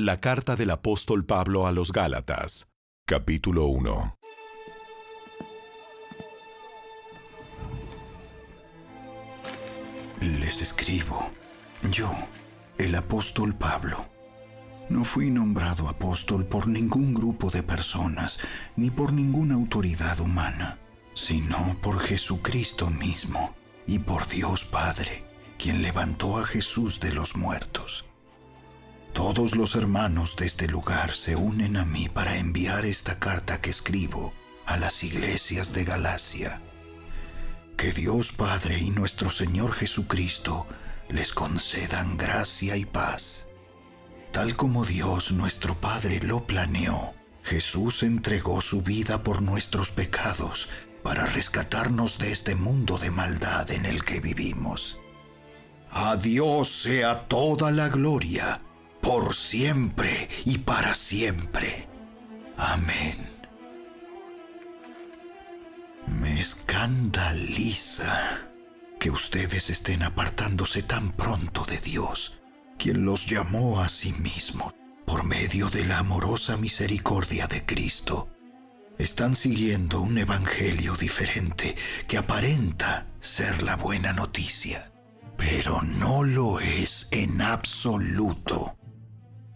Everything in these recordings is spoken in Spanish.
La carta del apóstol Pablo a los Gálatas, capítulo 1. Les escribo, yo, el apóstol Pablo. No fui nombrado apóstol por ningún grupo de personas, ni por ninguna autoridad humana, sino por Jesucristo mismo y por Dios Padre, quien levantó a Jesús de los muertos. Todos los hermanos de este lugar se unen a mí para enviar esta carta que escribo a las iglesias de Galacia. Que Dios Padre y nuestro Señor Jesucristo les concedan gracia y paz. Tal como Dios nuestro Padre lo planeó, Jesús entregó su vida por nuestros pecados para rescatarnos de este mundo de maldad en el que vivimos. A Dios sea toda la gloria, por siempre y para siempre. Amén. Me escandaliza que ustedes estén apartándose tan pronto de Dios, quien los llamó a sí mismo por medio de la amorosa misericordia de Cristo. Están siguiendo un evangelio diferente que aparenta ser la buena noticia, pero no lo es en absoluto.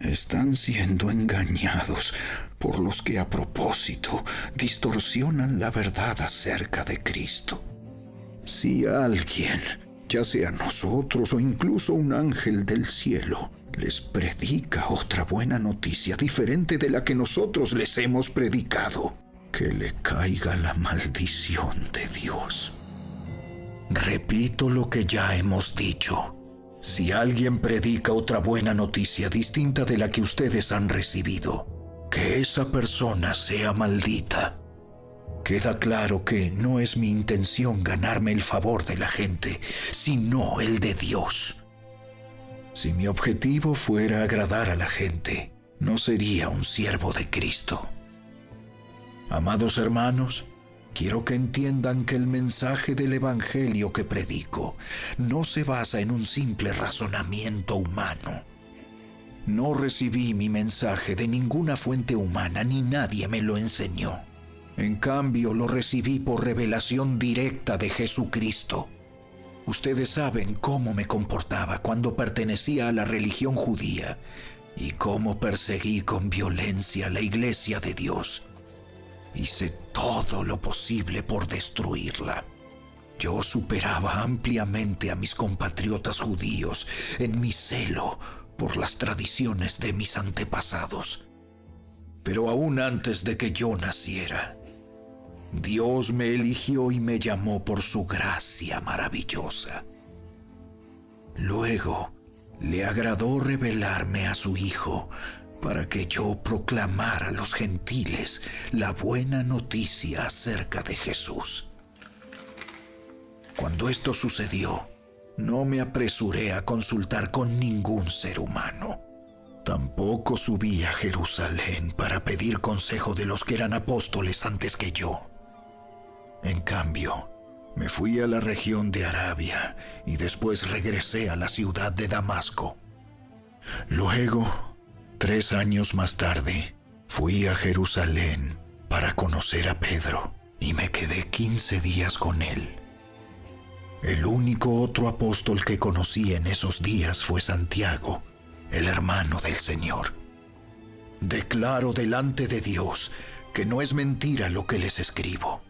Están siendo engañados por los que a propósito distorsionan la verdad acerca de Cristo. Si alguien, ya sea nosotros o incluso un ángel del cielo, les predica otra buena noticia diferente de la que nosotros les hemos predicado, que le caiga la maldición de Dios. Repito lo que ya hemos dicho. Si alguien predica otra buena noticia distinta de la que ustedes han recibido, que esa persona sea maldita. Queda claro que no es mi intención ganarme el favor de la gente, sino el de Dios. Si mi objetivo fuera agradar a la gente, no sería un siervo de Cristo. Amados hermanos, quiero que entiendan que el mensaje del evangelio que predico no se basa en un simple razonamiento humano. No recibí mi mensaje de ninguna fuente humana ni nadie me lo enseñó. En cambio, lo recibí por revelación directa de Jesucristo. Ustedes saben cómo me comportaba cuando pertenecía a la religión judía y cómo perseguí con violencia la iglesia de Dios. Hice todo lo posible por destruirla. Yo superaba ampliamente a mis compatriotas judíos en mi celo por las tradiciones de mis antepasados. Pero aún antes de que yo naciera, Dios me eligió y me llamó por su gracia maravillosa. Luego, le agradó revelarme a su Hijo para que yo proclamara a los gentiles la buena noticia acerca de Jesús. Cuando esto sucedió, no me apresuré a consultar con ningún ser humano. Tampoco subí a Jerusalén para pedir consejo de los que eran apóstoles antes que yo. En cambio, me fui a la región de Arabia y después regresé a la ciudad de Damasco. Luego, 3 años más tarde, fui a Jerusalén para conocer a Pedro y me quedé 15 días con él. El único otro apóstol que conocí en esos días fue Santiago, el hermano del Señor. Declaro delante de Dios que no es mentira lo que les escribo.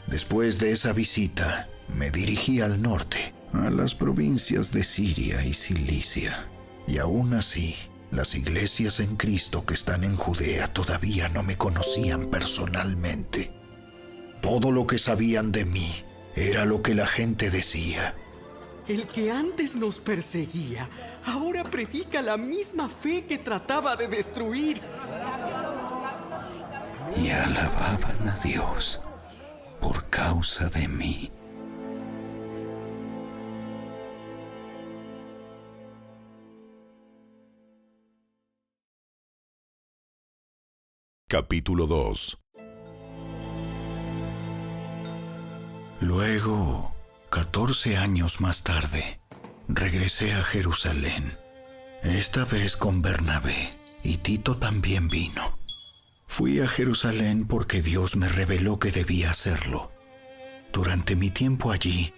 Después de esa visita, me dirigí al norte, a las provincias de Siria y Cilicia. Y aún así, las iglesias en Cristo que están en Judea todavía no me conocían personalmente. Todo lo que sabían de mí era lo que la gente decía. El que antes nos perseguía, ahora predica la misma fe que trataba de destruir. Y alababan a Dios por causa de mí. Capítulo 2. Luego, 14 años más tarde, regresé a Jerusalén, esta vez con Bernabé, y Tito también vino. Fui a Jerusalén porque Dios me reveló que debía hacerlo. Durante mi tiempo allí,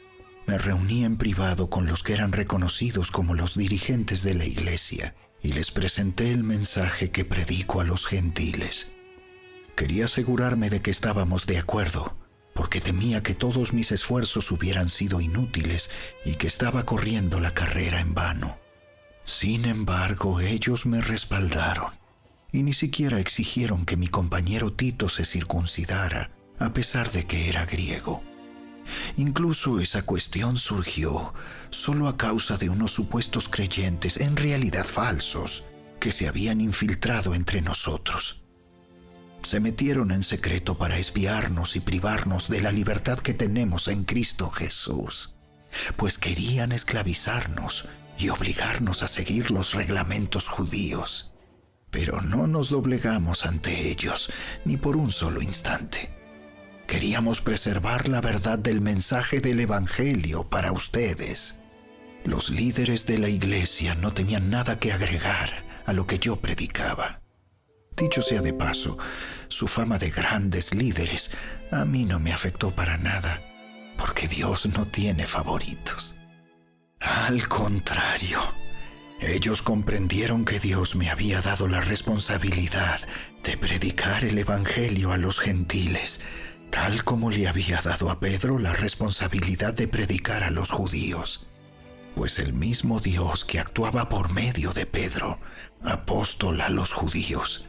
me reuní en privado con los que eran reconocidos como los dirigentes de la iglesia y les presenté el mensaje que predico a los gentiles. Quería asegurarme de que estábamos de acuerdo, porque temía que todos mis esfuerzos hubieran sido inútiles y que estaba corriendo la carrera en vano. Sin embargo, ellos me respaldaron y ni siquiera exigieron que mi compañero Tito se circuncidara, a pesar de que era griego. Incluso esa cuestión surgió solo a causa de unos supuestos creyentes, en realidad falsos, que se habían infiltrado entre nosotros. Se metieron en secreto para espiarnos y privarnos de la libertad que tenemos en Cristo Jesús, pues querían esclavizarnos y obligarnos a seguir los reglamentos judíos. Pero no nos doblegamos ante ellos, ni por un solo instante. Queríamos preservar la verdad del mensaje del Evangelio para ustedes. Los líderes de la iglesia no tenían nada que agregar a lo que yo predicaba. Dicho sea de paso, su fama de grandes líderes a mí no me afectó para nada, porque Dios no tiene favoritos. Al contrario, ellos comprendieron que Dios me había dado la responsabilidad de predicar el Evangelio a los gentiles, tal como le había dado a Pedro la responsabilidad de predicar a los judíos. Pues el mismo Dios que actuaba por medio de Pedro, apóstol a los judíos,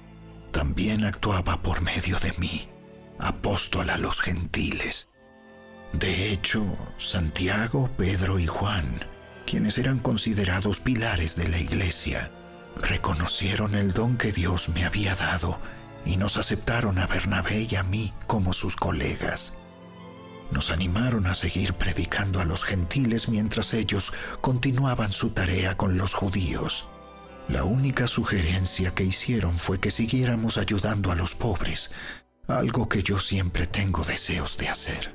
también actuaba por medio de mí, apóstol a los gentiles. De hecho, Santiago, Pedro y Juan, quienes eran considerados pilares de la iglesia, reconocieron el don que Dios me había dado y nos aceptaron a Bernabé y a mí como sus colegas. Nos animaron a seguir predicando a los gentiles mientras ellos continuaban su tarea con los judíos. La única sugerencia que hicieron fue que siguiéramos ayudando a los pobres, algo que yo siempre tengo deseos de hacer.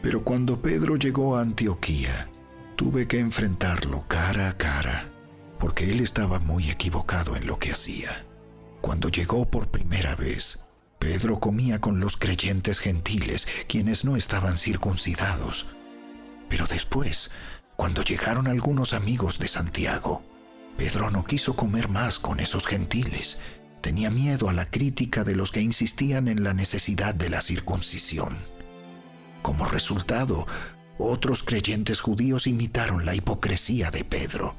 Pero cuando Pedro llegó a Antioquía, tuve que enfrentarlo cara a cara, porque él estaba muy equivocado en lo que hacía. Cuando llegó por primera vez, Pedro comía con los creyentes gentiles, quienes no estaban circuncidados. Pero después, cuando llegaron algunos amigos de Santiago, Pedro no quiso comer más con esos gentiles. Tenía miedo a la crítica de los que insistían en la necesidad de la circuncisión. Como resultado, otros creyentes judíos imitaron la hipocresía de Pedro.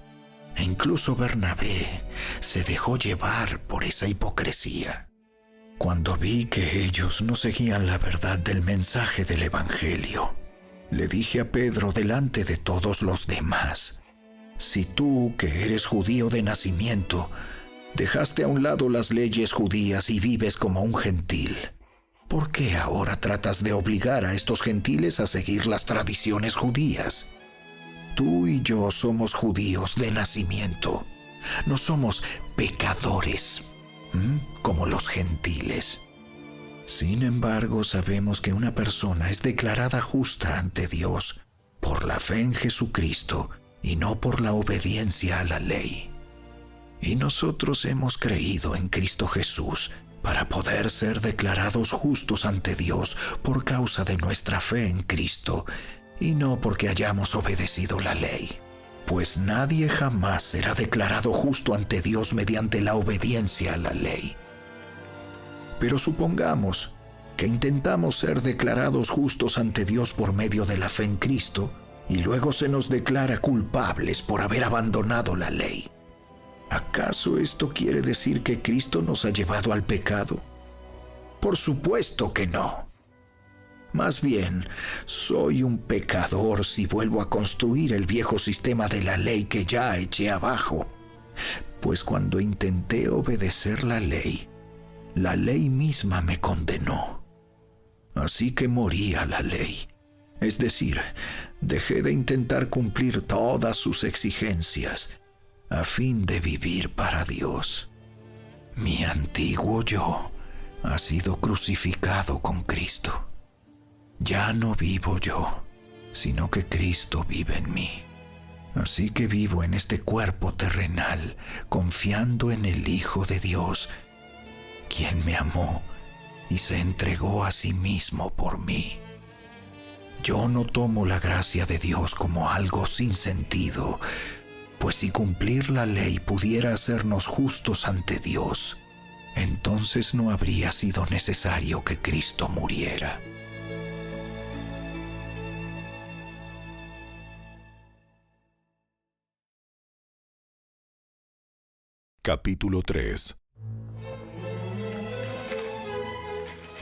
E incluso Bernabé se dejó llevar por esa hipocresía. Cuando vi que ellos no seguían la verdad del mensaje del Evangelio, le dije a Pedro delante de todos los demás: si tú, que eres judío de nacimiento, dejaste a un lado las leyes judías y vives como un gentil, ¿por qué ahora tratas de obligar a estos gentiles a seguir las tradiciones judías? Tú y yo somos judíos de nacimiento. No somos pecadores, como los gentiles. Sin embargo, sabemos que una persona es declarada justa ante Dios por la fe en Jesucristo y no por la obediencia a la ley. Y nosotros hemos creído en Cristo Jesús para poder ser declarados justos ante Dios por causa de nuestra fe en Cristo, y no porque hayamos obedecido la ley. Pues nadie jamás será declarado justo ante Dios mediante la obediencia a la ley. Pero supongamos que intentamos ser declarados justos ante Dios por medio de la fe en Cristo, y luego se nos declara culpables por haber abandonado la ley. ¿Acaso esto quiere decir que Cristo nos ha llevado al pecado? Por supuesto que no. Más bien, soy un pecador si vuelvo a construir el viejo sistema de la ley que ya eché abajo. Pues cuando intenté obedecer la ley misma me condenó. Así que morí a la ley. Es decir, dejé de intentar cumplir todas sus exigencias a fin de vivir para Dios. Mi antiguo yo ha sido crucificado con Cristo. Ya no vivo yo, sino que Cristo vive en mí. Así que vivo en este cuerpo terrenal, confiando en el Hijo de Dios, quien me amó y se entregó a sí mismo por mí. Yo no tomo la gracia de Dios como algo sin sentido, pues si cumplir la ley pudiera hacernos justos ante Dios, entonces no habría sido necesario que Cristo muriera. Capítulo 3.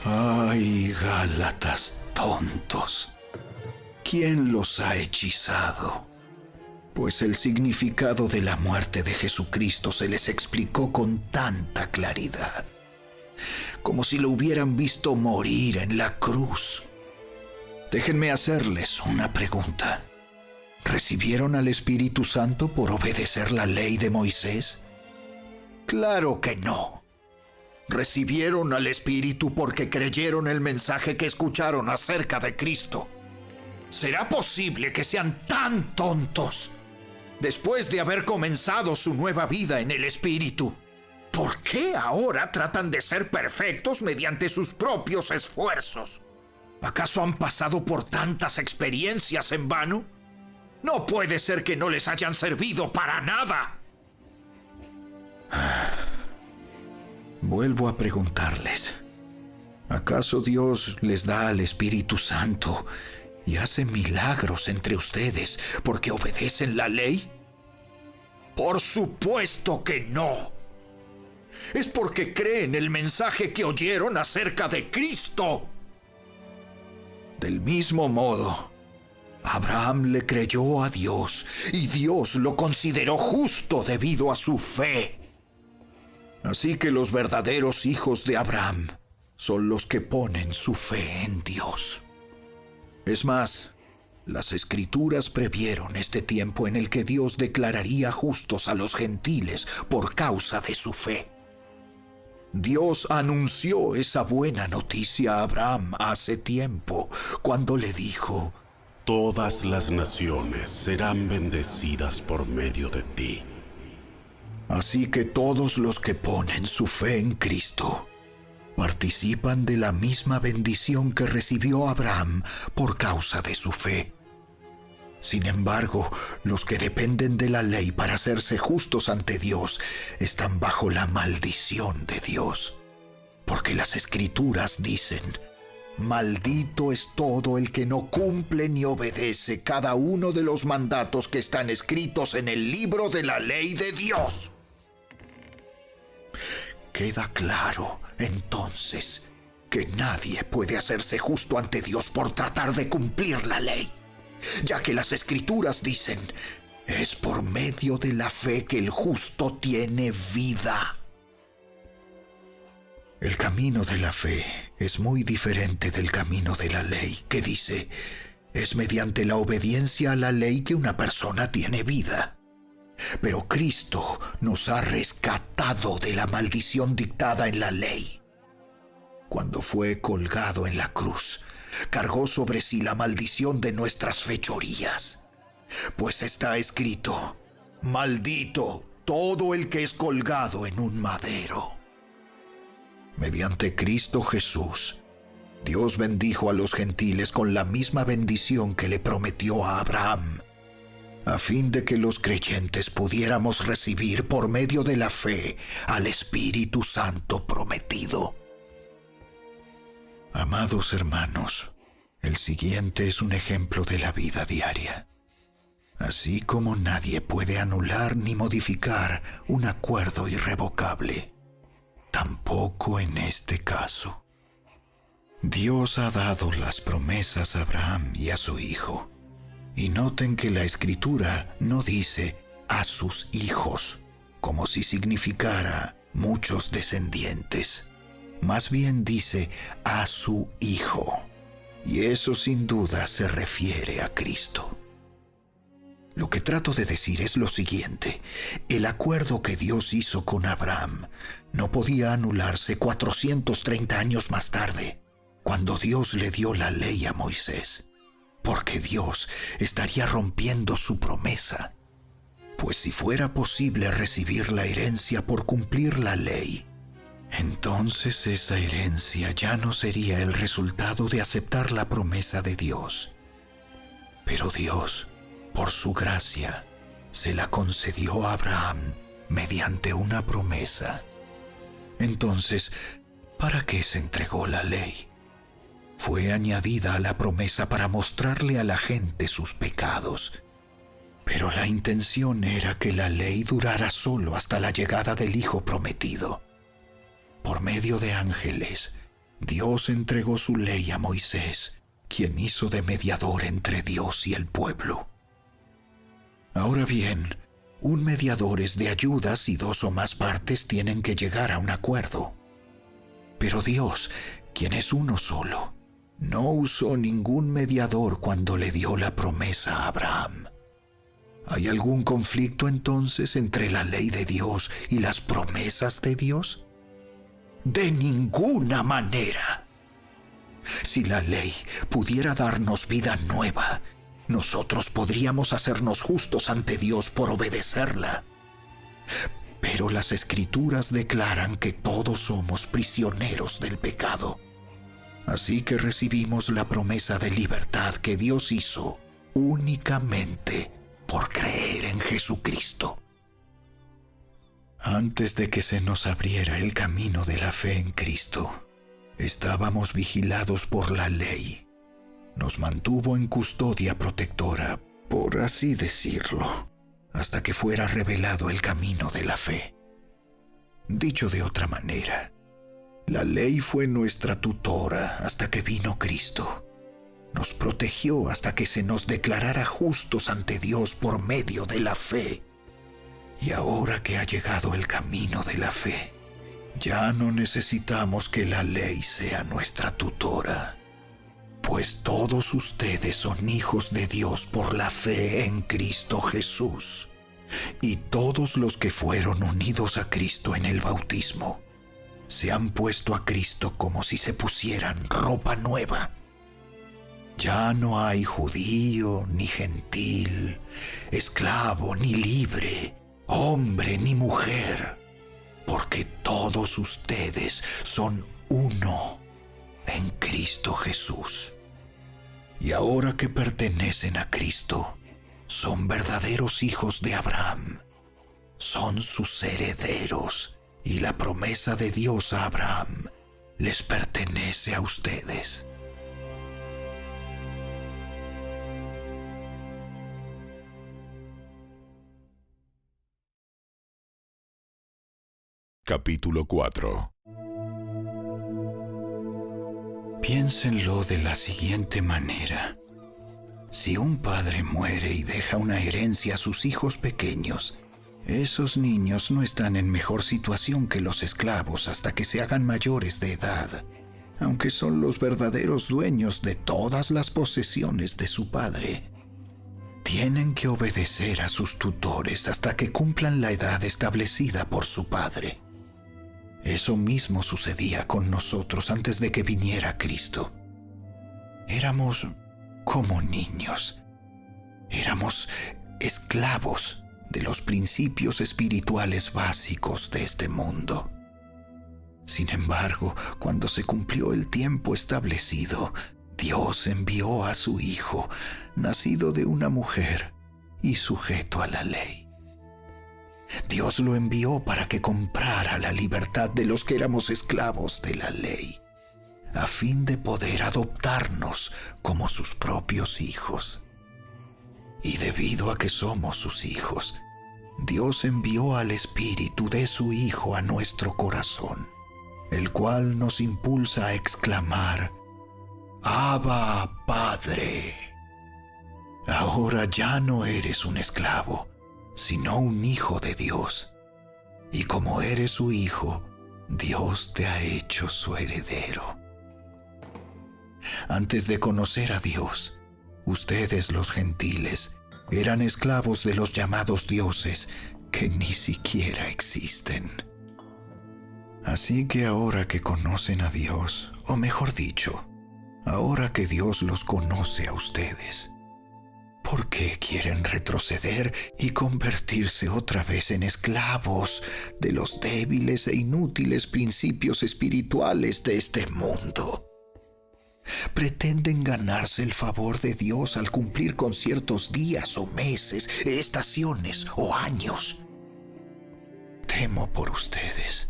¡Ay, Gálatas tontos! ¿Quién los ha hechizado? Pues el significado de la muerte de Jesucristo se les explicó con tanta claridad, como si lo hubieran visto morir en la cruz. Déjenme hacerles una pregunta. ¿Recibieron al Espíritu Santo por obedecer la ley de Moisés? ¡Claro que no! Recibieron al Espíritu porque creyeron el mensaje que escucharon acerca de Cristo. ¿Será posible que sean tan tontos después de haber comenzado su nueva vida en el Espíritu? ¿Por qué ahora tratan de ser perfectos mediante sus propios esfuerzos? ¿Acaso han pasado por tantas experiencias en vano? No puede ser que no les hayan servido para nada. Vuelvo a preguntarles, ¿acaso Dios les da al Espíritu Santo y hace milagros entre ustedes porque obedecen la ley? Por supuesto que no. Es porque creen el mensaje que oyeron acerca de Cristo. Del mismo modo, Abraham le creyó a Dios y Dios lo consideró justo debido a su fe. Así que los verdaderos hijos de Abraham son los que ponen su fe en Dios. Es más, las Escrituras previeron este tiempo en el que Dios declararía justos a los gentiles por causa de su fe. Dios anunció esa buena noticia a Abraham hace tiempo, cuando le dijo: Todas las naciones serán bendecidas por medio de ti. Así que todos los que ponen su fe en Cristo participan de la misma bendición que recibió Abraham por causa de su fe. Sin embargo, los que dependen de la ley para hacerse justos ante Dios están bajo la maldición de Dios. Porque las Escrituras dicen: maldito es todo el que no cumple ni obedece cada uno de los mandatos que están escritos en el libro de la ley de Dios. Queda claro, entonces, que nadie puede hacerse justo ante Dios por tratar de cumplir la ley, ya que las Escrituras dicen: es por medio de la fe que el justo tiene vida. El camino de la fe es muy diferente del camino de la ley, que dice: es mediante la obediencia a la ley que una persona tiene vida. Pero Cristo nos ha rescatado de la maldición dictada en la ley. Cuando fue colgado en la cruz, cargó sobre sí la maldición de nuestras fechorías. Pues está escrito: maldito todo el que es colgado en un madero. Mediante Cristo Jesús, Dios bendijo a los gentiles con la misma bendición que le prometió a Abraham, a fin de que los creyentes pudiéramos recibir por medio de la fe al Espíritu Santo prometido. Amados hermanos, el siguiente es un ejemplo de la vida diaria. Así como nadie puede anular ni modificar un acuerdo irrevocable, tampoco en este caso. Dios ha dado las promesas a Abraham y a su hijo. Y noten que la Escritura no dice a sus hijos, como si significara muchos descendientes. Más bien dice a su Hijo. Y eso sin duda se refiere a Cristo. Lo que trato de decir es lo siguiente: el acuerdo que Dios hizo con Abraham no podía anularse 430 años más tarde, cuando Dios le dio la ley a Moisés, porque Dios estaría rompiendo su promesa Pues si fuera posible recibir la herencia por cumplir la ley, entonces esa herencia ya no sería el resultado de aceptar la promesa de Dios. Pero Dios, por su gracia, se la concedió a Abraham mediante una promesa. Entonces, ¿para qué se entregó la ley? Fue añadida a la promesa para mostrarle a la gente sus pecados. Pero la intención era que la ley durara solo hasta la llegada del Hijo prometido. Por medio de ángeles, Dios entregó su ley a Moisés, quien hizo de mediador entre Dios y el pueblo. Ahora bien, un mediador es de ayuda si dos o más partes tienen que llegar a un acuerdo. Pero Dios, quien es uno solo, no usó ningún mediador cuando le dio la promesa a Abraham. ¿Hay algún conflicto entonces entre la ley de Dios y las promesas de Dios? De ninguna manera. Si la ley pudiera darnos vida nueva, nosotros podríamos hacernos justos ante Dios por obedecerla. Pero las Escrituras declaran que todos somos prisioneros del pecado. Así que recibimos la promesa de libertad que Dios hizo únicamente por creer en Jesucristo. Antes de que se nos abriera el camino de la fe en Cristo, estábamos vigilados por la ley. Nos mantuvo en custodia protectora, por así decirlo, hasta que fuera revelado el camino de la fe. Dicho de otra manera, la ley fue nuestra tutora hasta que vino Cristo. Nos protegió hasta que se nos declarara justos ante Dios por medio de la fe. Y ahora que ha llegado el camino de la fe, ya no necesitamos que la ley sea nuestra tutora, pues todos ustedes son hijos de Dios por la fe en Cristo Jesús. Y todos los que fueron unidos a Cristo en el bautismo se han puesto a Cristo como si se pusieran ropa nueva. Ya no hay judío ni gentil, esclavo ni libre, hombre ni mujer, porque todos ustedes son uno en Cristo Jesús. Y ahora que pertenecen a Cristo, son verdaderos hijos de Abraham, son sus herederos, y la promesa de Dios a Abraham les pertenece a ustedes. Capítulo 4. Piénsenlo de la siguiente manera. Si un padre muere y deja una herencia a sus hijos pequeños, esos niños no están en mejor situación que los esclavos hasta que se hagan mayores de edad, aunque son los verdaderos dueños de todas las posesiones de su padre. Tienen que obedecer a sus tutores hasta que cumplan la edad establecida por su padre. Eso mismo sucedía con nosotros antes de que viniera Cristo. Éramos como niños. Éramos esclavos de los principios espirituales básicos de este mundo. Sin embargo, cuando se cumplió el tiempo establecido, Dios envió a su Hijo, nacido de una mujer y sujeto a la ley. Dios lo envió para que comprara la libertad de los que éramos esclavos de la ley, a fin de poder adoptarnos como sus propios hijos. Y debido a que somos sus hijos, Dios envió al Espíritu de su Hijo a nuestro corazón, el cual nos impulsa a exclamar: Abba, Padre. Ahora ya no eres un esclavo, sino un hijo de Dios. Y como eres su hijo, Dios te ha hecho su heredero. Antes de conocer a Dios, ustedes los gentiles eran esclavos de los llamados dioses que ni siquiera existen. Así que ahora que conocen a Dios, o mejor dicho, ahora que Dios los conoce a ustedes, ¿Por qué quieren retroceder y convertirse otra vez en esclavos de los débiles e inútiles principios espirituales de este mundo? Pretenden ganarse el favor de Dios al cumplir con ciertos días o meses, estaciones o años. Temo por ustedes.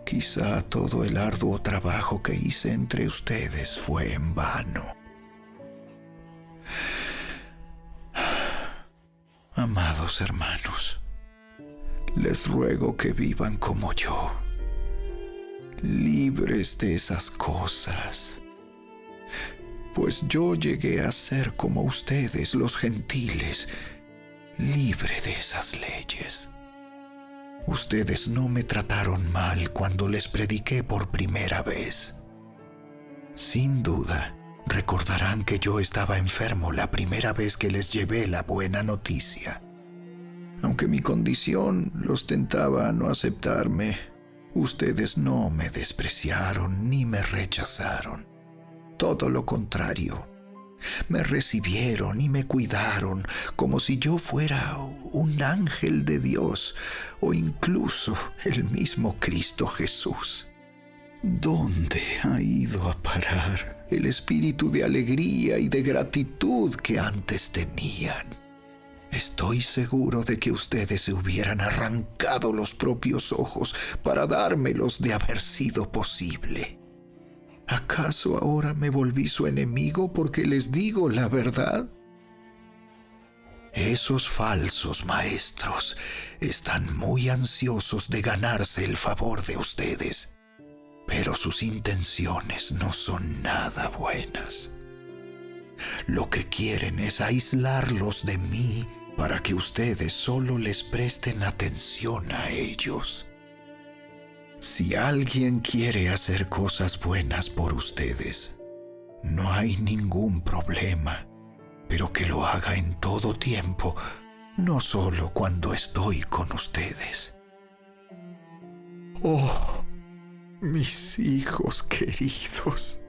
Quizá todo el arduo trabajo que hice entre ustedes fue en vano. Amados hermanos, les ruego que vivan como yo, libres de esas cosas, pues yo llegué a ser como ustedes, los gentiles, libre de esas leyes. Ustedes no me trataron mal cuando les prediqué por primera vez. Sin duda, recordarán que yo estaba enfermo la primera vez que les llevé la buena noticia. Aunque mi condición los tentaba a no aceptarme, ustedes no me despreciaron ni me rechazaron. Todo lo contrario, me recibieron y me cuidaron como si yo fuera un ángel de Dios o incluso el mismo Cristo Jesús. ¿Dónde ha ido a parar el espíritu de alegría y de gratitud que antes tenían? Estoy seguro de que ustedes se hubieran arrancado los propios ojos para dármelos de haber sido posible. ¿Acaso ahora me volví su enemigo porque les digo la verdad? Esos falsos maestros están muy ansiosos de ganarse el favor de ustedes, pero sus intenciones no son nada buenas. Lo que quieren es aislarlos de mí para que ustedes solo les presten atención a ellos. Si alguien quiere hacer cosas buenas por ustedes, no hay ningún problema, pero que lo haga en todo tiempo, no solo cuando estoy con ustedes. Oh, mis hijos queridos,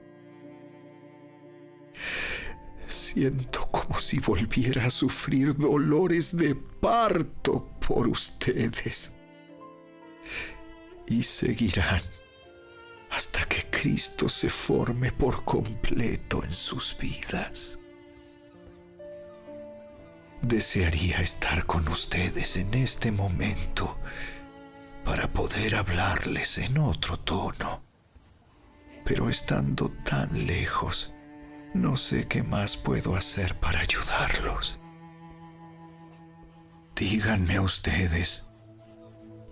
siento como si volviera a sufrir dolores de parto por ustedes. Y seguirán hasta que Cristo se forme por completo en sus vidas. Desearía estar con ustedes en este momento para poder hablarles en otro tono, pero estando tan lejos, no sé qué más puedo hacer para ayudarlos. Díganme ustedes,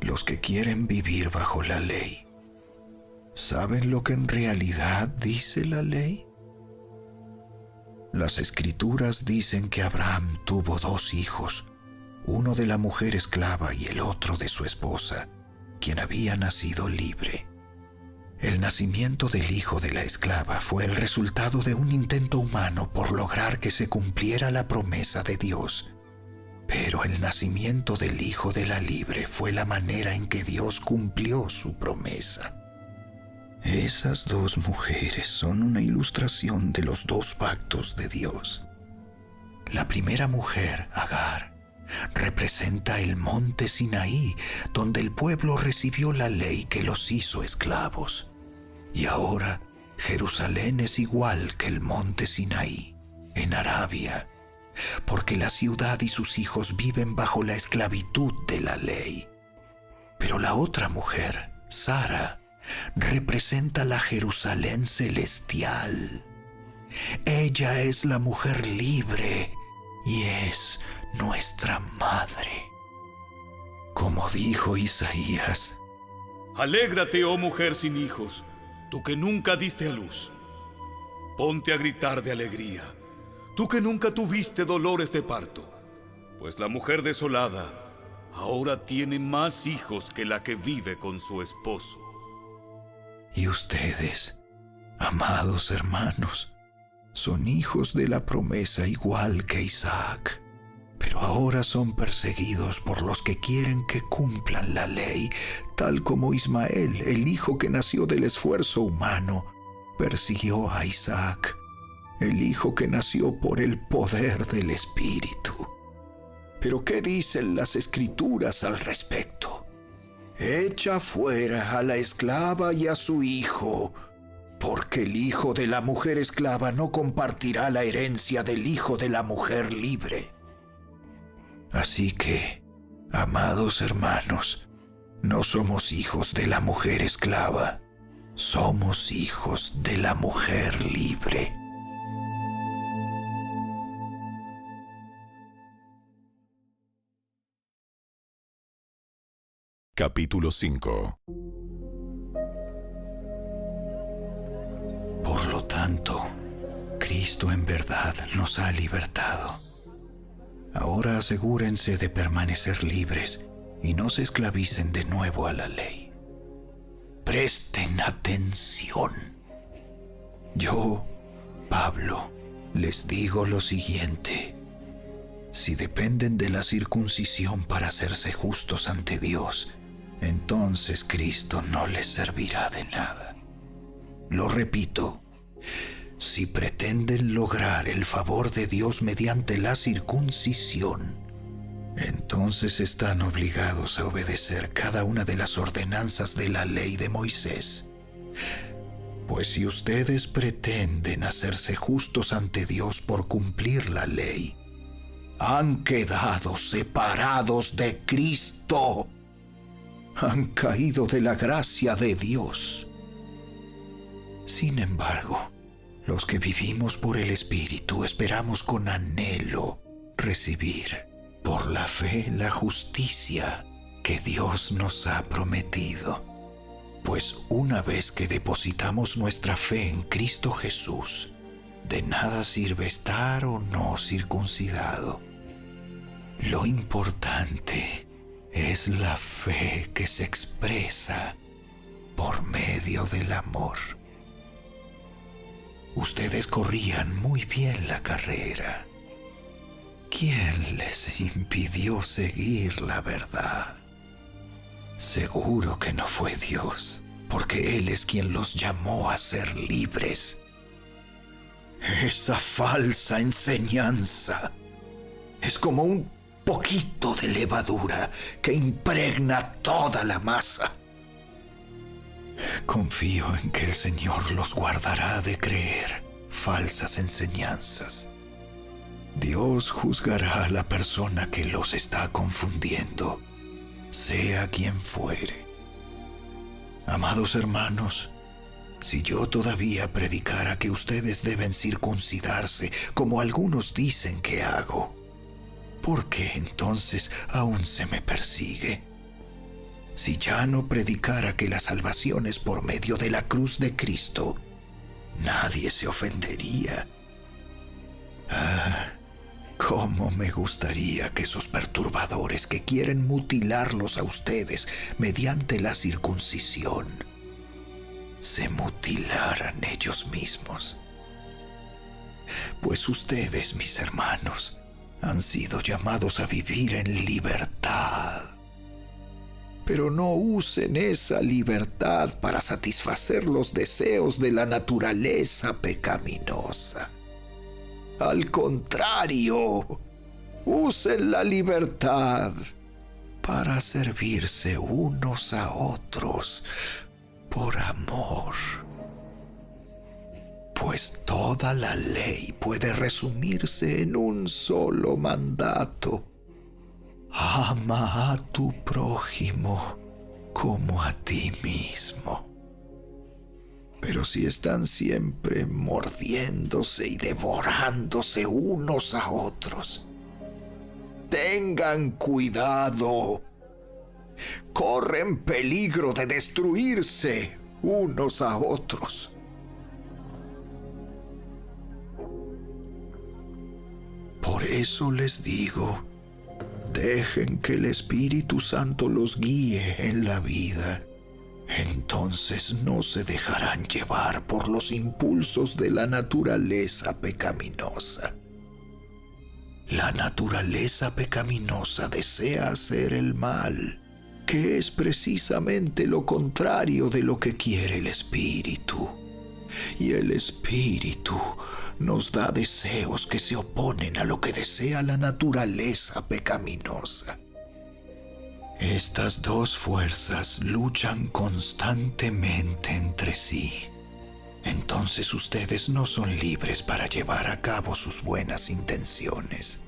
los que quieren vivir bajo la ley, ¿saben lo que en realidad dice la ley? Las Escrituras dicen que Abraham tuvo 2 hijos, uno de la mujer esclava y el otro de su esposa, quien había nacido libre. El nacimiento del hijo de la esclava fue el resultado de un intento humano por lograr que se cumpliera la promesa de Dios. Pero el nacimiento del hijo de la libre fue la manera en que Dios cumplió su promesa. Esas 2 mujeres son una ilustración de los 2 pactos de Dios. La primera mujer, Agar, representa el monte Sinaí, donde el pueblo recibió la ley que los hizo esclavos. Y ahora Jerusalén es igual que el monte Sinaí, en Arabia, porque la ciudad y sus hijos viven bajo la esclavitud de la ley. Pero la otra mujer, Sara, representa la Jerusalén celestial. Ella es la mujer libre y es nuestra madre. Como dijo Isaías: Alégrate, oh mujer sin hijos, tú que nunca diste a luz. Ponte a gritar de alegría, tú que nunca tuviste dolores de parto, pues la mujer desolada ahora tiene más hijos que la que vive con su esposo. Y ustedes, amados hermanos, son hijos de la promesa igual que Isaac, pero ahora son perseguidos por los que quieren que cumplan la ley, tal como Ismael, el hijo que nació del esfuerzo humano, persiguió a Isaac el Hijo que nació por el poder del Espíritu. Pero ¿qué dicen las Escrituras al respecto? Echa fuera a la esclava y a su hijo, porque el hijo de la mujer esclava no compartirá la herencia del hijo de la mujer libre. Así que, amados hermanos, no somos hijos de la mujer esclava, somos hijos de la mujer libre. Capítulo 5. Por lo tanto, Cristo en verdad nos ha libertado. Ahora asegúrense de permanecer libres y no se esclavicen de nuevo a la ley. Presten atención. Yo, Pablo, les digo lo siguiente. Si dependen de la circuncisión para hacerse justos ante Dios, entonces Cristo no les servirá de nada. Lo repito, si pretenden lograr el favor de Dios mediante la circuncisión, entonces están obligados a obedecer cada una de las ordenanzas de la ley de Moisés. Pues si ustedes pretenden hacerse justos ante Dios por cumplir la ley, han quedado separados de Cristo. Han caído de la gracia de Dios. Sin embargo, los que vivimos por el Espíritu esperamos con anhelo recibir por la fe la justicia que Dios nos ha prometido. Pues una vez que depositamos nuestra fe en Cristo Jesús, de nada sirve estar o no circuncidado. Lo importante es la fe que se expresa por medio del amor. Ustedes corrían muy bien la carrera. ¿Quién les impidió seguir la verdad? Seguro que no fue Dios, porque Él es quien los llamó a ser libres. Esa falsa enseñanza es como un poquito de levadura que impregna toda la masa. Confío en que el Señor los guardará de creer falsas enseñanzas. Dios juzgará a la persona que los está confundiendo, sea quien fuere. Amados hermanos, si yo todavía predicara que ustedes deben circuncidarse, como algunos dicen que hago, ¿por qué entonces aún se me persigue? Si ya no predicara que la salvación es por medio de la cruz de Cristo, nadie se ofendería. Cómo me gustaría que esos perturbadores que quieren mutilarlos a ustedes mediante la circuncisión se mutilaran ellos mismos. Pues ustedes, mis hermanos, han sido llamados a vivir en libertad. Pero no usen esa libertad para satisfacer los deseos de la naturaleza pecaminosa. Al contrario, usen la libertad para servirse unos a otros por amor. Pues toda la ley puede resumirse en un solo mandato. Ama a tu prójimo como a ti mismo. Pero si están siempre mordiéndose y devorándose unos a otros, tengan cuidado. Corren peligro de destruirse unos a otros. Por eso les digo, dejen que el Espíritu Santo los guíe en la vida. Entonces no se dejarán llevar por los impulsos de la naturaleza pecaminosa. La naturaleza pecaminosa desea hacer el mal, que es precisamente lo contrario de lo que quiere el Espíritu. Y el Espíritu nos da deseos que se oponen a lo que desea la naturaleza pecaminosa. Estas dos fuerzas luchan constantemente entre sí. Entonces ustedes no son libres para llevar a cabo sus buenas intenciones.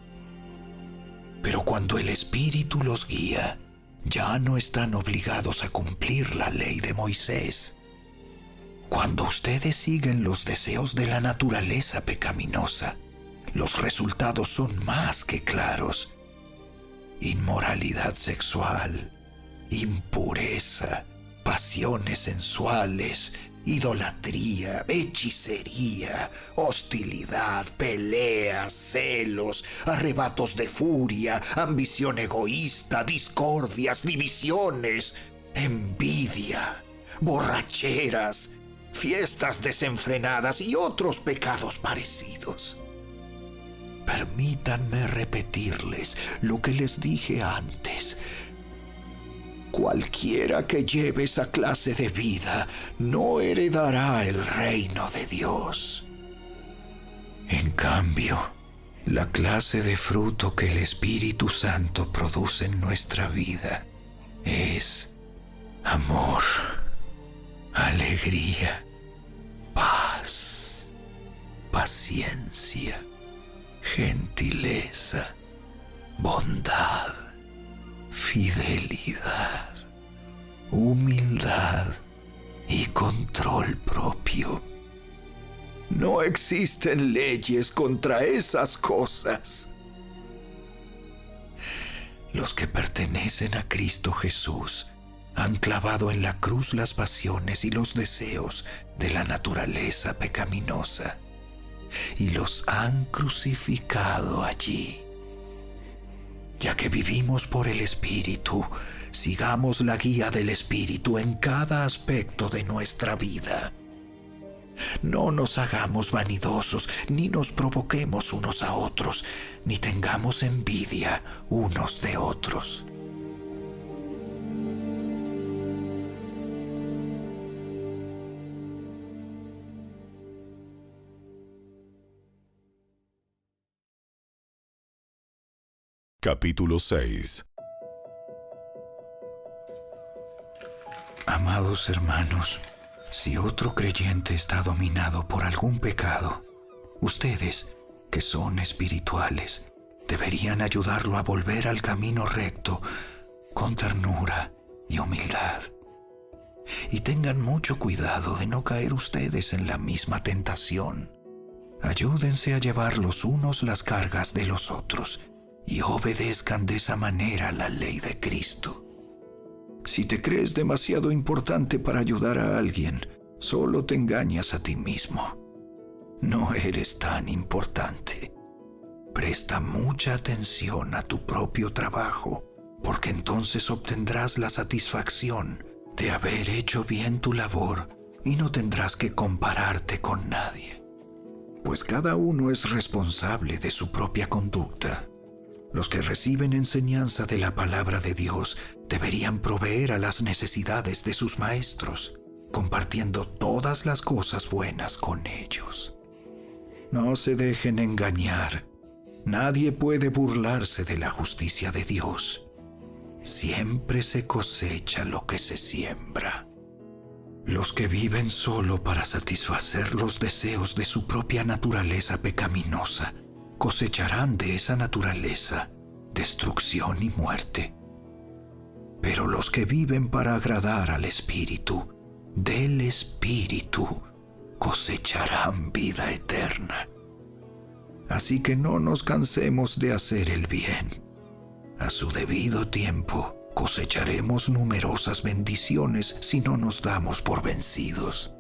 Pero cuando el Espíritu los guía, ya no están obligados a cumplir la ley de Moisés. Cuando ustedes siguen los deseos de la naturaleza pecaminosa, los resultados son más que claros. Inmoralidad sexual, impureza, pasiones sensuales, idolatría, hechicería, hostilidad, peleas, celos, arrebatos de furia, ambición egoísta, discordias, divisiones, envidia, borracheras, fiestas desenfrenadas y otros pecados parecidos. Permítanme repetirles lo que les dije antes. Cualquiera que lleve esa clase de vida no heredará el reino de Dios. En cambio, la clase de fruto que el Espíritu Santo produce en nuestra vida es amor, alegría, paz, paciencia, gentileza, bondad, fidelidad, humildad y control propio. No existen leyes contra esas cosas. Los que pertenecen a Cristo Jesús han clavado en la cruz las pasiones y los deseos de la naturaleza pecaminosa y los han crucificado allí. Ya que vivimos por el Espíritu, sigamos la guía del Espíritu en cada aspecto de nuestra vida. No nos hagamos vanidosos, ni nos provoquemos unos a otros, ni tengamos envidia unos de otros. Capítulo 6. Amados hermanos, si otro creyente está dominado por algún pecado, ustedes, que son espirituales, deberían ayudarlo a volver al camino recto con ternura y humildad. Y tengan mucho cuidado de no caer ustedes en la misma tentación. Ayúdense a llevar los unos las cargas de los otros y obedezcan de esa manera la ley de Cristo. Si te crees demasiado importante para ayudar a alguien, solo te engañas a ti mismo. No eres tan importante. Presta mucha atención a tu propio trabajo, porque entonces obtendrás la satisfacción de haber hecho bien tu labor y no tendrás que compararte con nadie. Pues cada uno es responsable de su propia conducta. Los que reciben enseñanza de la palabra de Dios deberían proveer a las necesidades de sus maestros, compartiendo todas las cosas buenas con ellos. No se dejen engañar. Nadie puede burlarse de la justicia de Dios. Siempre se cosecha lo que se siembra. Los que viven solo para satisfacer los deseos de su propia naturaleza pecaminosa cosecharán de esa naturaleza destrucción y muerte. Pero los que viven para agradar al Espíritu, del Espíritu, cosecharán vida eterna. Así que no nos cansemos de hacer el bien. A su debido tiempo cosecharemos numerosas bendiciones si no nos damos por vencidos.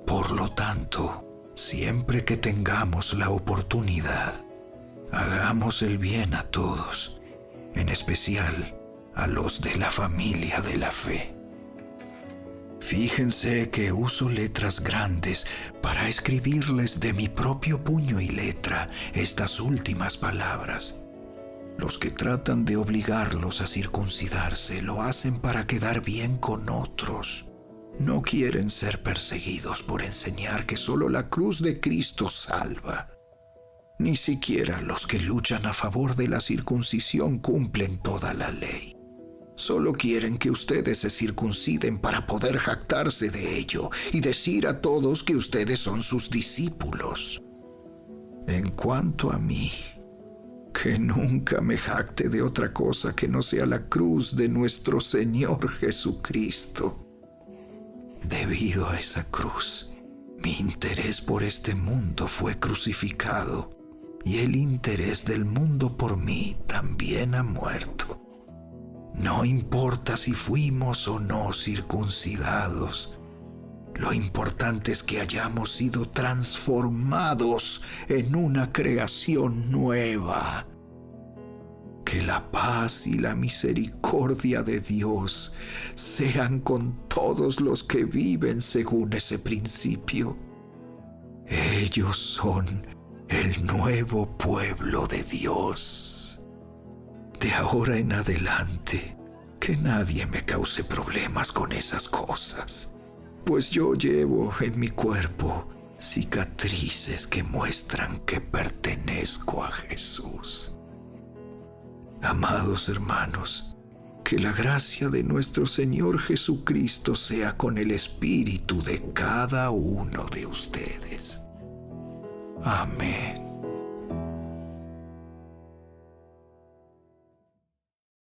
Por lo tanto, siempre que tengamos la oportunidad, hagamos el bien a todos, en especial a los de la familia de la fe. Fíjense que uso letras grandes para escribirles de mi propio puño y letra estas últimas palabras. Los que tratan de obligarlos a circuncidarse lo hacen para quedar bien con otros, No quieren ser perseguidos por enseñar que solo la cruz de Cristo salva. Ni siquiera los que luchan a favor de la circuncisión cumplen toda la ley. Solo quieren que ustedes se circunciden para poder jactarse de ello y decir a todos que ustedes son sus discípulos. En cuanto a mí, que nunca me jacte de otra cosa que no sea la cruz de nuestro Señor Jesucristo. Debido a esa cruz, mi interés por este mundo fue crucificado y el interés del mundo por mí también ha muerto. No importa si fuimos o no circuncidados. Lo importante es que hayamos sido transformados en una creación nueva. Que la paz y la misericordia de Dios sean con todos los que viven según ese principio. Ellos son el nuevo pueblo de Dios. De ahora en adelante, que nadie me cause problemas con esas cosas, pues yo llevo en mi cuerpo cicatrices que muestran que pertenezco a Jesús. Amados hermanos, que la gracia de nuestro Señor Jesucristo sea con el espíritu de cada uno de ustedes. Amén.